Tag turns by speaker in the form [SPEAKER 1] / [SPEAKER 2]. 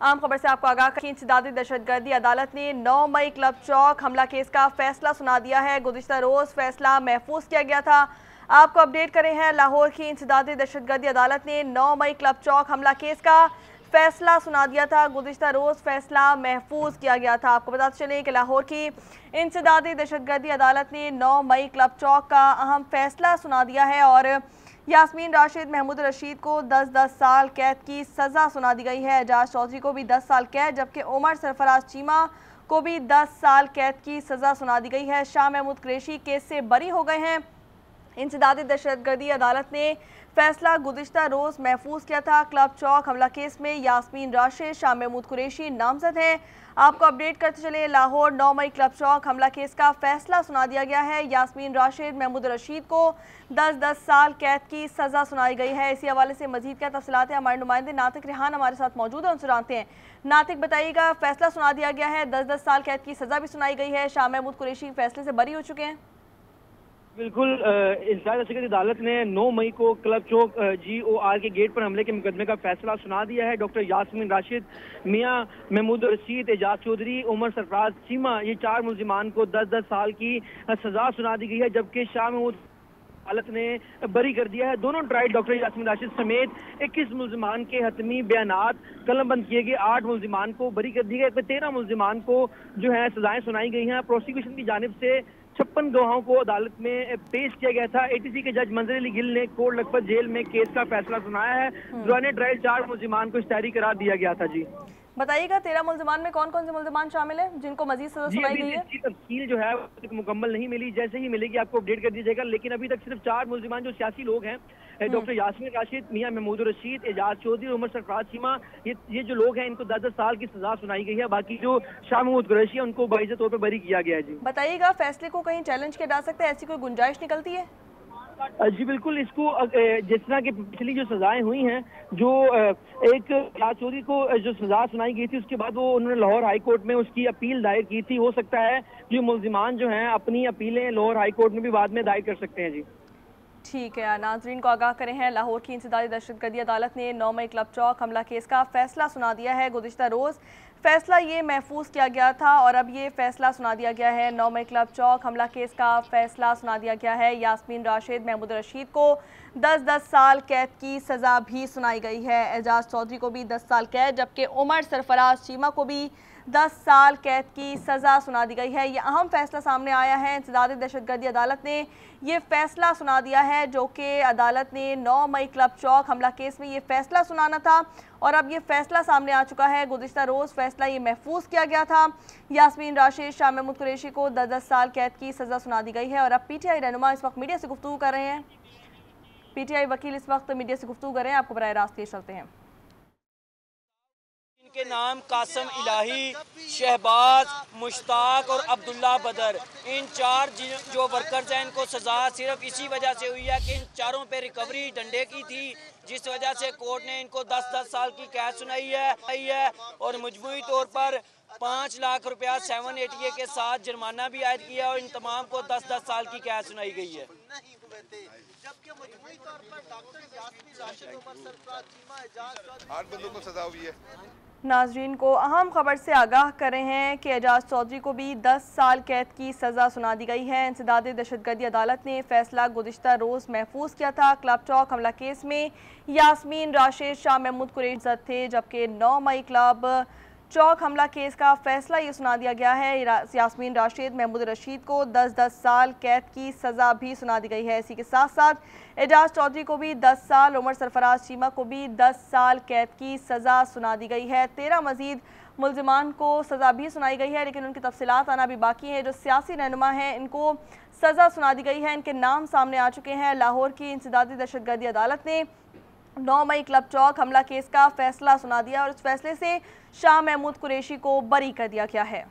[SPEAKER 1] आम खबर से आपको आगाह की इंसदादी दहशतगर्दी अदालत ने 9 मई क्लब चौक हमला केस का फैसला सुना दिया है। गुज़िश्ता रोज़ फैसला महफूज किया गया था। आपको अपडेट करें हैं, लाहौर की इंसदादी दहशतगर्दी अदालत ने 9 मई क्लब चौक हमला केस का फैसला सुना दिया था। गुज़िश्ता रोज़ फैसला महफूज किया गया था। आपको बताते चलें कि लाहौर की इंसदादी दहशतगर्दी अदालत ने 9 मई क्लब चौक का अहम फैसला सुना दिया है और यास्मीन राशिद, महमूद रशीद को 10-10 साल कैद की सज़ा सुना दी गई है। एजाज चौधरी को भी 10 साल कैद, जबकि उमर सरफराज चीमा को भी 10 साल कैद की सज़ा सुना दी गई है। शाह महमूद कुरैशी केस से बरी हो गए हैं। इंसदादी दहशतगर्दी अदालत ने फैसला गुज़िश्ता रोज़ महफूज किया था। क्लब चौक हमला केस में यास्मीन राशिद, शाह महमूद कुरैशी नामजद हैं। आपको अपडेट करते चले, लाहौर 9 मई क्लब चौक हमला केस का फैसला सुना दिया गया है। यास्मीन राशिद, महमूद रशीद को 10-10 साल कैद की सज़ा सुनाई गई है। इसी हवाले से मजीद क्या तफसीलात हैं, हमारे नुमाइंदे नातिक रेहान हमारे साथ मौजूद है, उनसे जानते हैं। नातिक बताइएगा, फैसला सुना दिया गया है, 10-10 साल कैद की सज़ा भी सुनाई गई है। शाह महमूद कुरैशी फैसले से बरी हो चुके हैं।
[SPEAKER 2] बिल्कुल, इंसदादी दहशतगर्दी अदालत ने 9 मई को क्लब चौक GOR के गेट पर हमले के मुकदमे का फैसला सुना दिया है। डॉक्टर यास्मीन राशिद, मियां महमूद रशीद, एजाज चौधरी, उमर सरफराज चीमा, ये 4 मुल्जिमान को 10-10 साल की सजा सुना दी गई है, जबकि शाह महमूद अदालत ने बरी कर दिया है। दोनों ट्रायल डॉक्टर यास्मीन राशिद समेत 21 मुल्जिमान के हतमी बयानात कलमबंद किए गए। 8 मुल्जिमान को बरी कर दिया गया। 13 मुल्जिमान को जो है सजाएं सुनाई गई हैं। प्रोसिक्यूशन की जानिब से 56 गवाहों को अदालत में पेश किया गया था। ATC के जज मंजर अली गिल ने कोट लखपत जेल में केस का फैसला सुनाया है। दौरान ट्रायल 4 मुल्जिमान को इश्तिहारी करार दिया गया था। जी
[SPEAKER 1] बताइएगा, 13 मुल्जिमान में कौन कौन से मुल्जिमान शामिल हैं जिनको मजीद सजा सुनाई गई है?
[SPEAKER 2] तफसील जो है मुकम्मल नहीं मिली, जैसे ही मिलेगी आपको अपडेट कर दिया जाएगा। लेकिन अभी तक सिर्फ 4 मुल्जिमान जो सियासी लोग हैं, डॉक्टर यास्मीन राशिद, मियां महमूद रशीद, एजाज चौधरी, उमर सरफराज चीमा, ये जो लोग हैं इनको 10-10 साल की सजा सुनाई गई है। बाकी जो शाह महमूद कुरैशी है उनको बाइज़ तौर पर बरी किया गया है। जी
[SPEAKER 1] बताइएगा, फैसले को कहीं चैलेंज किया जा सकता है, ऐसी कोई गुंजाइश निकलती है?
[SPEAKER 2] जी बिल्कुल, इसको जिस तरह की पिछली जो सजाएं हुई हैं, जो एक एजाज चौधरी को जो सजा सुनाई गई थी, उसके बाद वो उन्होंने लाहौर हाई कोर्ट में उसकी अपील दायर की थी। हो सकता है कि मुल्जिमान जो हैं अपनी अपीलें लाहौर हाई कोर्ट में भी बाद में दायर कर सकते हैं। जी
[SPEAKER 1] ठीक है, नाजरीन को आगाह करें हैं, लाहौर की इंसदादी दहशतगर्दी अदालत ने 9 मई क्लब चौक हमला केस का फैसला सुना दिया है। गुज़िश्ता रोज़ फैसला ये महफूज किया गया था और अब ये फैसला सुना दिया गया है। 9 मई क्लब चौक हमला केस का फैसला सुना दिया गया है। यास्मीन राशिद, महमूद रशीद को 10-10 साल कैद की सज़ा भी सुनाई गई है। एजाज चौधरी को भी 10 साल कैद, जबकि उमर सरफराज चीमा को भी 10 साल कैद की सज़ा सुना दी गई है। ये अहम फैसला सामने आया है। इंसदादी दहशतगर्दी अदालत ने ये फैसला सुना दिया है, जो कि अदालत ने 9 मई क्लब चौक हमला केस में ये फैसला सुनाना था और अब ये फैसला सामने आ चुका है। गुज़िश्ता रोज़ फैसला ये महफूज किया गया था। यास्मीन राशिद, शाह महमूद कुरैशी को 10-10 साल कैद की सज़ा सुना दी गई है और अब PTI रहनुमा इस वक्त मीडिया से गुफ्तगू कर रहे हैं। PTI वकील इस वक्त मीडिया से गुफ्तगू कर रहे हैं, आपको बराह रास्त पेश करते हैं।
[SPEAKER 3] इनके नाम कासम इलाही, शहबाज, मुश्ताक और अब्दुल्ला बदर, इन 4 जो वर्कर्स हैं इनको सज़ा सिर्फ इसी वजह से हुई है कि इन चारों पे रिकवरी डंडे की थी, जिस वजह से कोर्ट ने इनको 10-10 साल की कैद सुनाई है और मजमूई तौर पर 5 लाख रुपया 780 के साथ जुर्माना भी आयद किया और इन तमाम को 10-10 साल की कैद सुनाई गई है।
[SPEAKER 4] जबकि मजमूई तौर पर डॉक्टर यास्मीन राशिद, उमर सरफराज चीमा, एजाज चौधरी
[SPEAKER 5] 8 बंदों को सजा हुई है।
[SPEAKER 1] नाजरीन को अहम खबर से आगाह कर रहे हैं कि एजाज चौधरी को भी 10 साल कैद की सज़ा सुना दी गई है। इंसदादी दहशतगर्दी अदालत ने फैसला गुज़िश्ता रोज़ महफूज किया था। क्लब चौक हमला केस में यास्मीन राशिद, शाह महमूद कुरैशी थे, जबकि 9 मई क्लब चौक हमला केस का फैसला ये सुना दिया गया है। यास्मीन राशिद, महमूद रशीद को 10-10 साल कैद की सज़ा भी सुना दी गई है। इसी के साथ साथ एजाज चौधरी को भी 10 साल, उमर सरफराज चीमा को भी 10 साल कैद की सज़ा सुना दी गई है। 13 मजीद मुल्जिमान को सज़ा भी सुनाई गई है, लेकिन उनकी तफसीलात आना भी बाकी है। जो सियासी रहनुमा हैं इनको सज़ा सुना दी गई है, इनके नाम सामने आ चुके हैं। लाहौर की इंसदादी दहशतगर्दी अदालत ने 9 मई क्लब चौक हमला केस का फैसला सुना दिया और उस फैसले से शाह महमूद कुरैशी को बरी कर दिया गया है।